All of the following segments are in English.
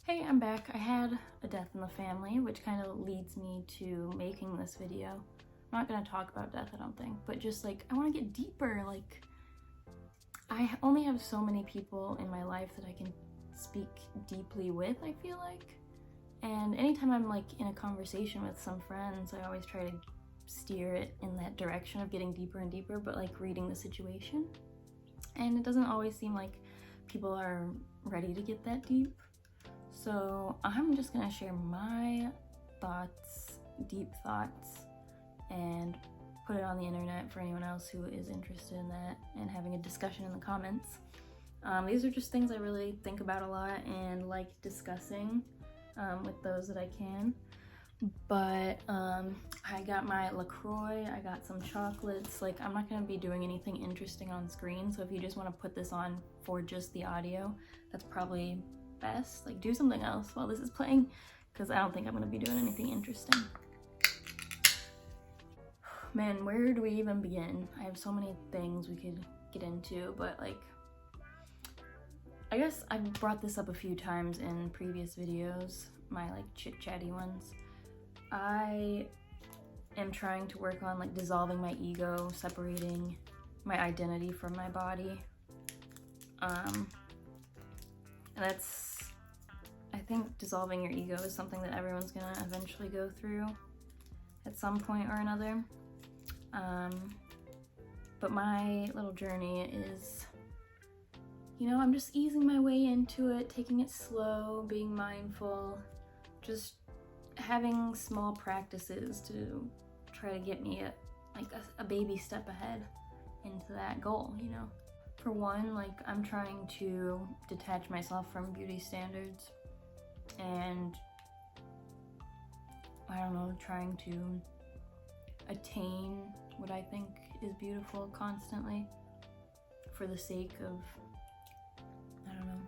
Hey, I'm back. I had a death in the family, which kind of leads me to making this video. I'm not going to talk about death, I don't think, but just like, I want to get deeper. Like, I only have so many people in my life that I can speak deeply with, I feel like. And anytime I'm like in a conversation with some friends, I always try to steer it in that direction of getting deeper and deeper, but like reading the situation. And it doesn't always seem like people are ready to get that deep. So I'm just gonna share my thoughts, deep thoughts, and put it on the internet for anyone else who is interested in that and having a discussion in the comments. These are just things I really think about a lot and like discussing with those that I can. But I got my LaCroix, I got some chocolates. Like, I'm not gonna be doing anything interesting on screen, so if you just wanna put this on for just the audio, that's probably best. Like, do something else while this is playing, because I don't think I'm gonna be doing anything interesting. Man, where do we even begin? I have so many things we could get into, but like, I guess I've brought this up a few times in previous videos, my like chit-chatty ones. I am trying to work on like dissolving my ego, separating my identity from my body. And that's, I think dissolving your ego is something that everyone's gonna eventually go through at some point or another. But my little journey is, you know, I'm just easing my way into it, taking it slow, being mindful, just having small practices to try to get me a baby step ahead into that goal, you know. For one, like, I'm trying to detach myself from beauty standards and, I don't know, trying to attain what I think is beautiful constantly for the sake of, I don't know,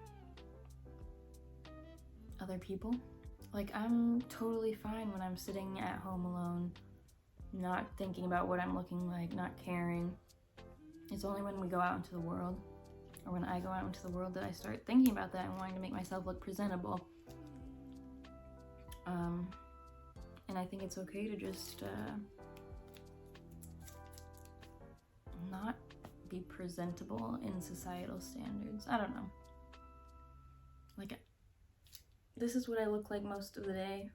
other people. Like, I'm totally fine when I'm sitting at home alone, not thinking about what I'm looking like, not caring. It's only when we go out into the world, or when I go out into the world, that I start thinking about that and wanting to make myself look presentable. And I think it's okay to just not be presentable in societal standards. I don't know. Like, this is what I look like most of the day.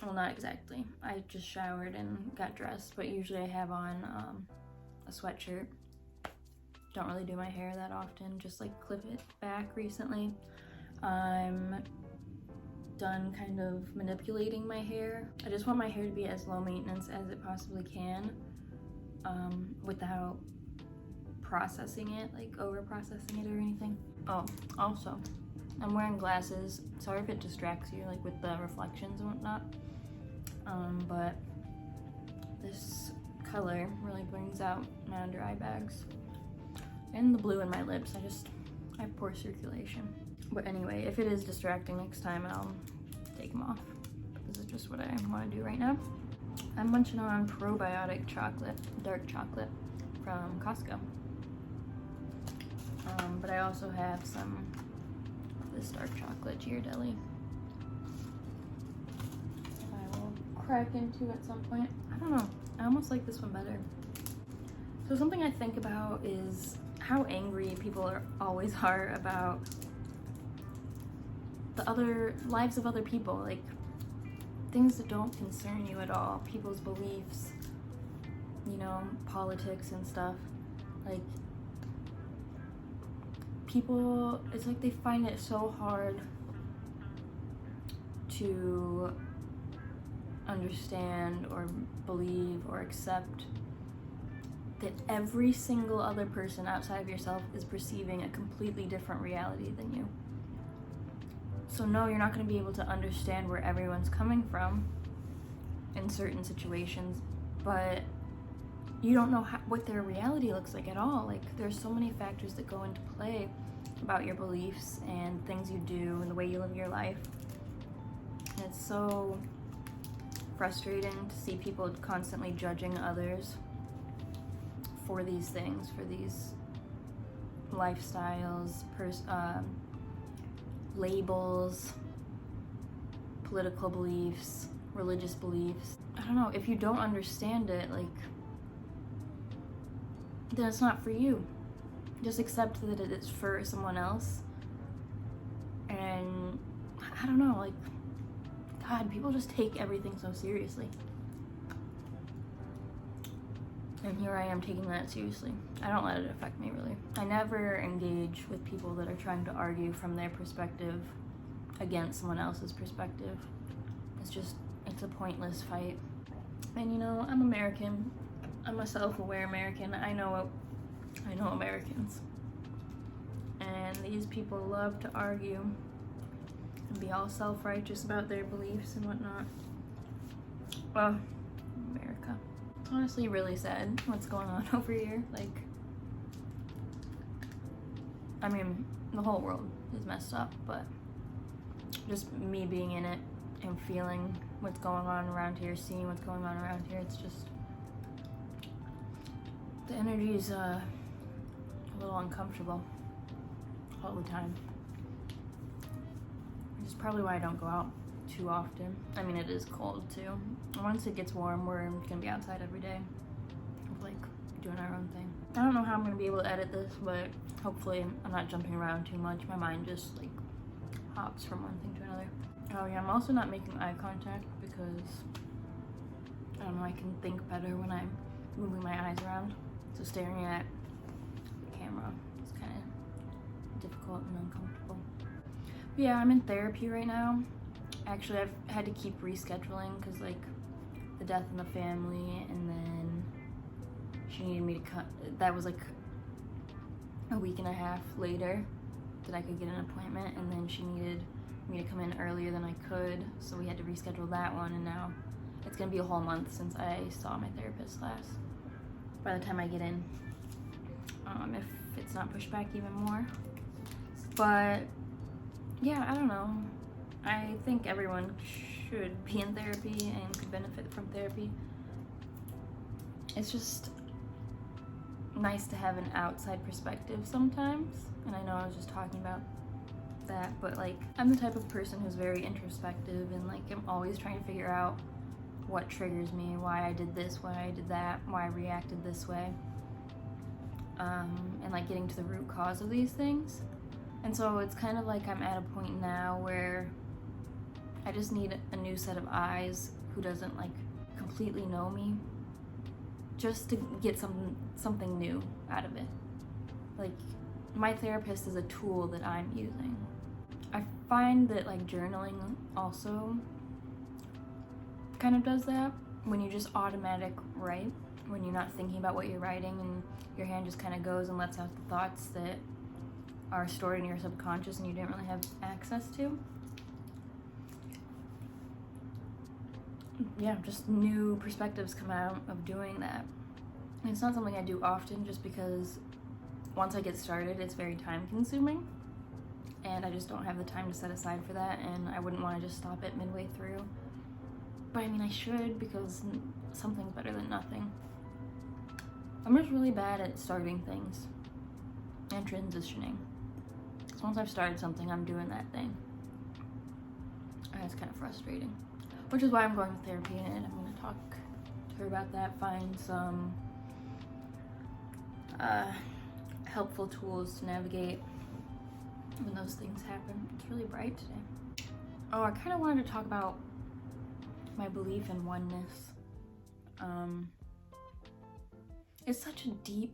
Well, not exactly. I just showered and got dressed, but usually I have on a sweatshirt. Don't really do my hair that often, just like clip it back recently. I'm done kind of manipulating my hair. I just want my hair to be as low maintenance as it possibly can, without processing it, like over processing it or anything. Oh, also, I'm wearing glasses. Sorry if it distracts you, like with the reflections and whatnot. But this color really brings out my under eye bags and the blue in my lips. I have poor circulation. But anyway, if it is distracting next time, I'll take them off. This is just what I want to do right now. I'm munching on probiotic chocolate, dark chocolate from Costco. But I also have some of this dark chocolate Ghirardelli. I will crack into at some point. I don't know. I almost like this one better. So something I think about is how angry people always are about the other lives of other people, like things that don't concern you at all, people's beliefs, you know, politics and stuff. Like, people, it's like they find it so hard to understand or believe or accept that every single other person outside of yourself is perceiving a completely different reality than you. So no, you're not going to be able to understand where everyone's coming from in certain situations, but you don't know what their reality looks like at all. Like, there's so many factors that go into play about your beliefs and things you do and the way you live your life. And it's so frustrating to see people constantly judging others for these things, for these lifestyles, labels, political beliefs, religious beliefs. I don't know, if you don't understand it, like, then it's not for you. Just accept that it's for someone else. And I don't know, like, God, people just take everything so seriously. And here I am taking that seriously. I don't let it affect me, really. I never engage with people that are trying to argue from their perspective against someone else's perspective. It's a pointless fight. And you know, I'm American. I'm a self-aware American. I know Americans. And these people love to argue and be all self-righteous about their beliefs and whatnot. Well, America. It's honestly really sad what's going on over here. Like, I mean, the whole world is messed up, but just me being in it and feeling what's going on around here, seeing what's going on around here, it's just, the energy is a little uncomfortable all the time. Which is probably why I don't go out too often. I mean, it is cold too. Once it gets warm, we're gonna be outside every day, like doing our own thing. I don't know how I'm gonna be able to edit this, but hopefully I'm not jumping around too much. My mind just like hops from one thing to another. Oh yeah, I'm also not making eye contact because I don't know, I can think better when I'm moving my eyes around. So staring at the camera is kind of difficult and uncomfortable. But yeah, I'm in therapy right now. Actually, I've had to keep rescheduling because like the death in the family, and then she needed me to cut. That was like a week and a half later that I could get an appointment, and then she needed me to come in earlier than I could, so we had to reschedule that one, and now it's gonna be a whole month since I saw my therapist last. By the time I get in, if it's not pushed back even more. But yeah, I don't know. I think everyone should be in therapy and could benefit from therapy. It's just nice to have an outside perspective sometimes. And I know I was just talking about that, but like, I'm the type of person who's very introspective, and like, I'm always trying to figure out what triggers me, why I did this, why I did that, why I reacted this way. And like getting to the root cause of these things. And so it's kind of like I'm at a point now where I just need a new set of eyes who doesn't like completely know me, just to get something new out of it. Like, my therapist is a tool that I'm using. I find that like journaling also kind of does that, when you just automatic write, when you're not thinking about what you're writing and your hand just kind of goes and lets out the thoughts that are stored in your subconscious and you didn't really have access to. Yeah, just new perspectives come out of doing that. And it's not something I do often, just because once I get started, it's very time consuming, and I just don't have the time to set aside for that, and I wouldn't want to just stop it midway through. But I mean, I should, because something's better than nothing. I'm just really bad at starting things and transitioning. So once I've started something, I'm doing that thing. And it's kind of frustrating. Which is why I'm going to therapy, and I'm going to talk to her about that, find some helpful tools to navigate when those things happen. It's really bright today. Oh, I kind of wanted to talk about my belief in oneness. It's such a deep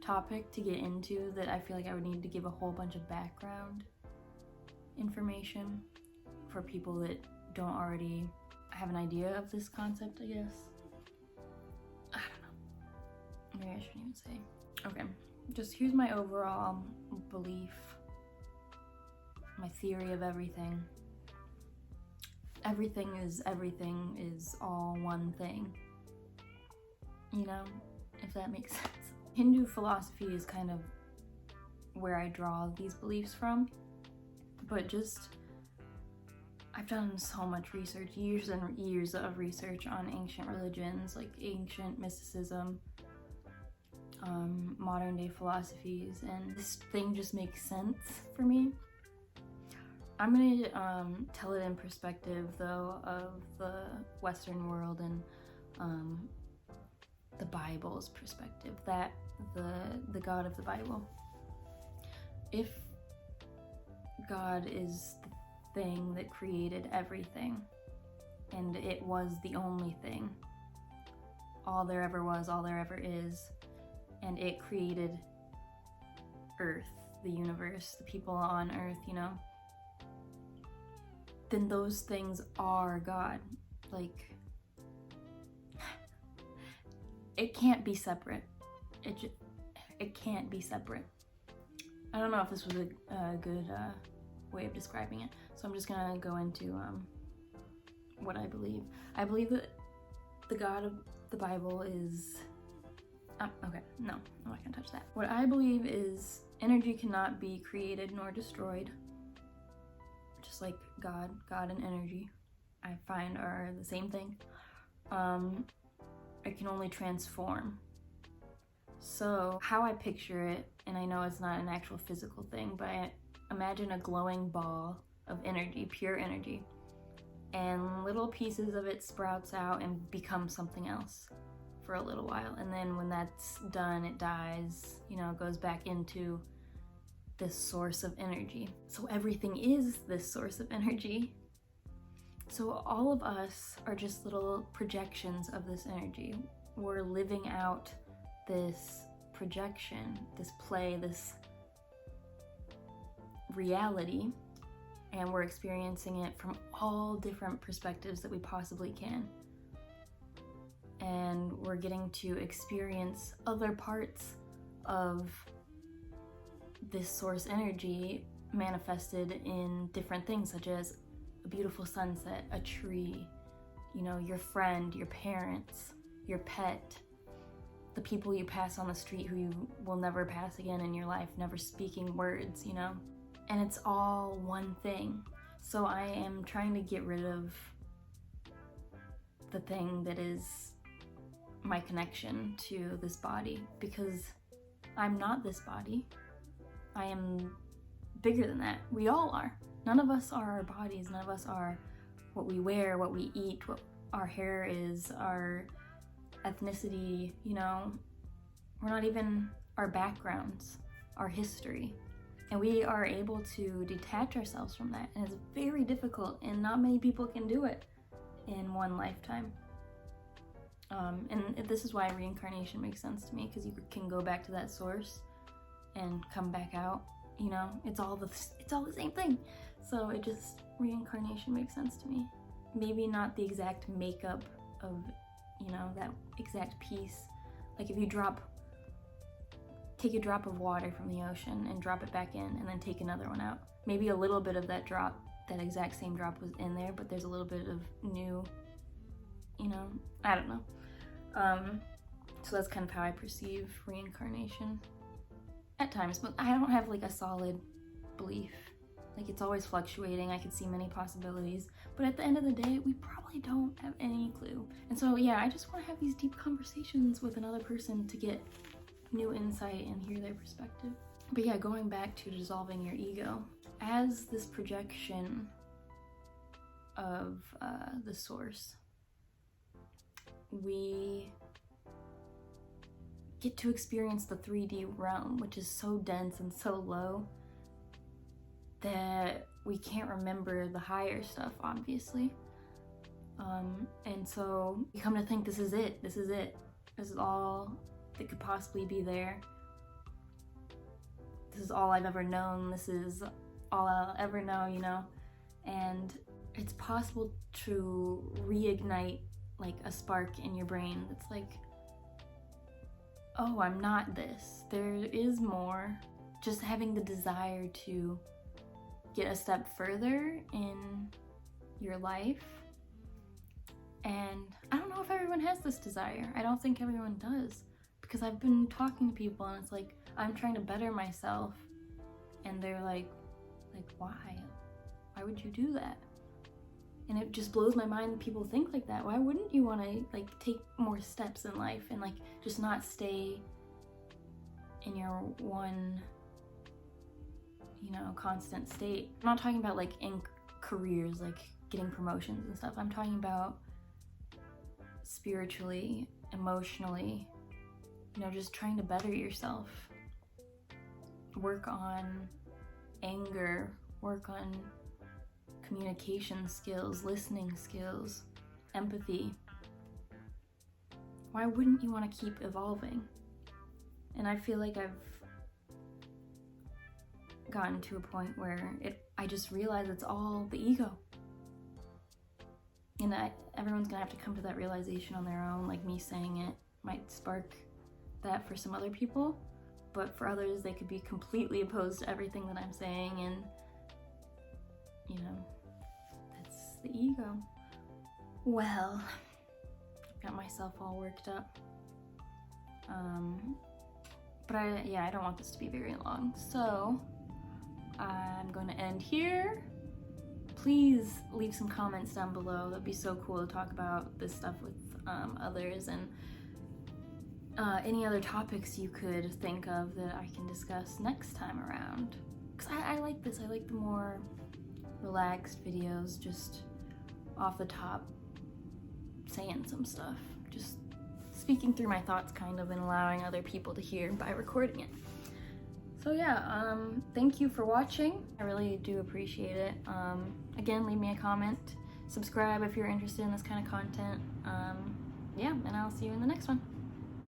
topic to get into that I feel like I would need to give a whole bunch of background information for people that don't already have an idea of this concept, I guess. I don't know. Maybe I shouldn't even say. Okay, just here's my overall belief, my theory of everything. Everything is all one thing. You know, if that makes sense. Hindu philosophy is kind of where I draw these beliefs from, but just, I've done so much research, years and years of research on ancient religions, like ancient mysticism, modern day philosophies, and this thing just makes sense for me. I'm gonna tell it in perspective though of the Western world and the Bible's perspective, that the God of the Bible. If God is the thing that created everything, and it was the only thing, all there ever was, all there ever is, and it created Earth, the universe, the people on Earth, you know, then those things are God. Like, it can't be separate. It can't be separate. I don't know if this was a good way of describing it, so I'm just gonna go into what I believe. I believe that the God of the Bible is... okay, no, I'm not gonna touch that. What I believe is energy cannot be created nor destroyed. Just like God and energy, I find are the same thing. It can only transform. So how I picture it, and I know it's not an actual physical thing, but I imagine a glowing ball of energy, pure energy, and little pieces of it sprouts out and becomes something else for a little while. And then when that's done, it dies, you know, goes back into this source of energy. So everything is this source of energy. So all of us are just little projections of this energy. We're living out this projection, this play, this reality, and we're experiencing it from all different perspectives that we possibly can. And we're getting to experience other parts of this source energy manifested in different things, such as a beautiful sunset, a tree, you know, your friend, your parents, your pet, the people you pass on the street who you will never pass again in your life, never speaking words, you know? And it's all one thing. So I am trying to get rid of the thing that is my connection to this body, because I'm not this body. I am bigger than that. We all are. None of us are our bodies. None of us are what we wear, what we eat, what our hair is, our ethnicity, you know. We're not even our backgrounds, our history. And we are able to detach ourselves from that. And it's very difficult, and not many people can do it in one lifetime. And this is why reincarnation makes sense to me, because you can go back to that source and come back out. You know, it's all the same thing. So it just, reincarnation makes sense to me. Maybe not the exact makeup of, you know, that exact piece. Like if you take a drop of water from the ocean and drop it back in, and then take another one out. Maybe a little bit of that drop, that exact same drop was in there, but there's a little bit of new, you know, I don't know. So that's kind of how I perceive reincarnation at times, but I don't have like a solid belief. Like, it's always fluctuating. I could see many possibilities, but at the end of the day, we probably don't have any clue. And so yeah, I just want to have these deep conversations with another person to get new insight and hear their perspective. But yeah, going back to dissolving your ego, as this projection of the source, we get to experience the 3D realm, which is so dense and so low that we can't remember the higher stuff, obviously. And so we come to think this is it. This is all that could possibly be there. This is all I've ever known. This is all I'll ever know, you know? And it's possible to reignite like a spark in your brain that's like, oh, I'm not this. There is more. Just having the desire to get a step further in your life. And I don't know if everyone has this desire. I don't think everyone does, because I've been talking to people and it's like, I'm trying to better myself, and they're like why? Why would you do that? And it just blows my mind that people think like that. Why wouldn't you want to like take more steps in life and like just not stay in your one, you know, constant state. I'm not talking about like in careers, like getting promotions and stuff. I'm talking about spiritually, emotionally, you know, just trying to better yourself. Work on anger, work on communication skills, listening skills, empathy. Why wouldn't you want to keep evolving? And I feel like I've gotten to a point where I just realize it's all the ego. And everyone's gonna have to come to that realization on their own. Like me saying it might spark that for some other people, but for others they could be completely opposed to everything that I'm saying, and you know, that's the ego. Well, got myself all worked up. But I don't want this to be very long, so I'm going to end here. Please leave some comments down below. That'd be so cool to talk about this stuff with others, and any other topics you could think of that I can discuss next time around. Because I like this. I like the more relaxed videos, just off the top, saying some stuff. Just speaking through my thoughts kind of, and allowing other people to hear by recording it. So yeah, thank you for watching. I really do appreciate it. Again, leave me a comment, subscribe if you're interested in this kind of content. Yeah, and I'll see you in the next one.